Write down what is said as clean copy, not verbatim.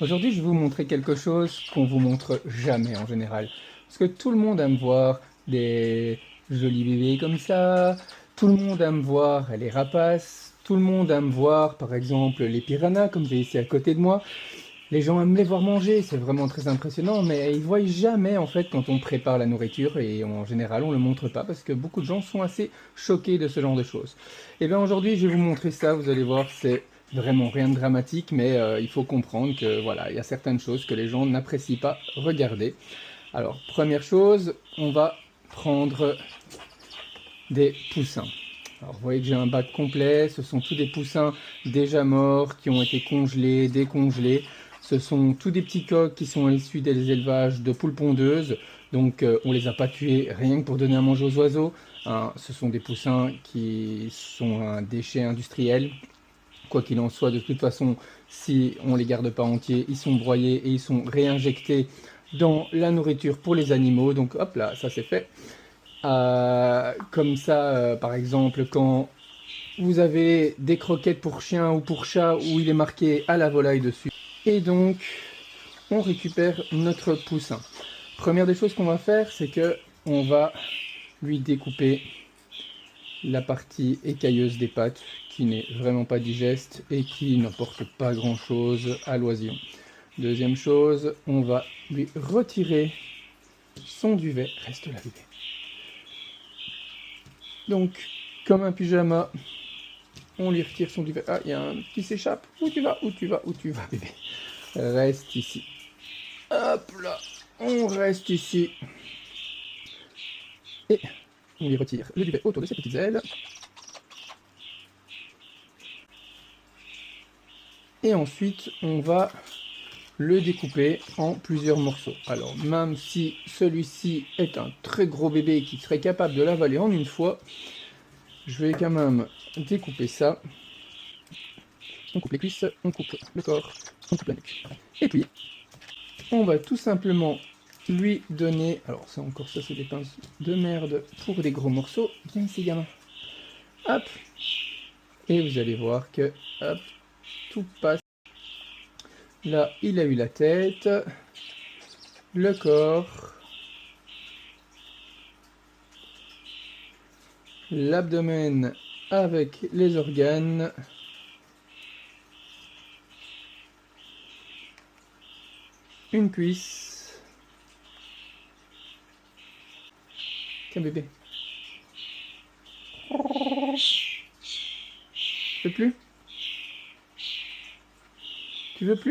Aujourd'hui, je vais vous montrer quelque chose qu'on vous montre jamais en général. Parce que tout le monde aime voir des jolis bébés comme ça, tout le monde aime voir les rapaces, tout le monde aime voir par exemple les piranhas comme j'ai ici à côté de moi. Les gens aiment les voir manger, c'est vraiment très impressionnant, mais ils voient jamais en fait quand on prépare la nourriture et en général on le montre pas parce que beaucoup de gens sont assez choqués de ce genre de choses. Et bien aujourd'hui je vais vous montrer ça, vous allez voir, c'est vraiment rien de dramatique, mais il faut comprendre que voilà, il y a certaines choses que les gens n'apprécient pas regarder. Alors première chose, on va prendre des poussins. Alors vous voyez que j'ai un bac complet, ce sont tous des poussins déjà morts, qui ont été congelés, décongelés. Ce sont tous des petits coqs qui sont issus des élevages de poules pondeuses, donc on les a pas tués rien que pour donner à manger aux oiseaux. Hein, ce sont des poussins qui sont un déchet industriel. Quoi qu'il en soit, de toute façon, si on les garde pas entiers, ils sont broyés et ils sont réinjectés dans la nourriture pour les animaux. Donc hop là, ça c'est fait. Comme ça, par exemple, quand vous avez des croquettes pour chien ou pour chat où il est marqué à la volaille dessus. Et donc, on récupère notre poussin. Première des choses qu'on va faire, c'est que on va lui découper la partie écailleuse des pattes, qui n'est vraiment pas digeste et qui n'apporte pas grand chose à l'oisillon. Deuxième chose, on va lui retirer son duvet. Reste là, bébé. Donc, comme un pyjama, on lui retire son duvet. Ah, il y a un qui s'échappe. Où tu vas? Où tu vas? Où tu vas, bébé? Reste ici. Hop là, on reste ici. Et on lui retire le duvet autour de ses petites ailes. Et ensuite, on va le découper en plusieurs morceaux. Alors, même si celui-ci est un très gros bébé qui serait capable de l'avaler en une fois, je vais quand même découper ça. On coupe les cuisses, on coupe le corps, on coupe la nuque. Et puis, on va tout simplement lui donner... Alors ça encore, ça c'est des pinces de merde pour des gros morceaux. Viens ici, gamin. Hop. Et vous allez voir que, hop, tout passe. Là, il a eu la tête, le corps, l'abdomen avec les organes, une cuisse. Tiens bébé. Tu veux plus? Tu veux plus?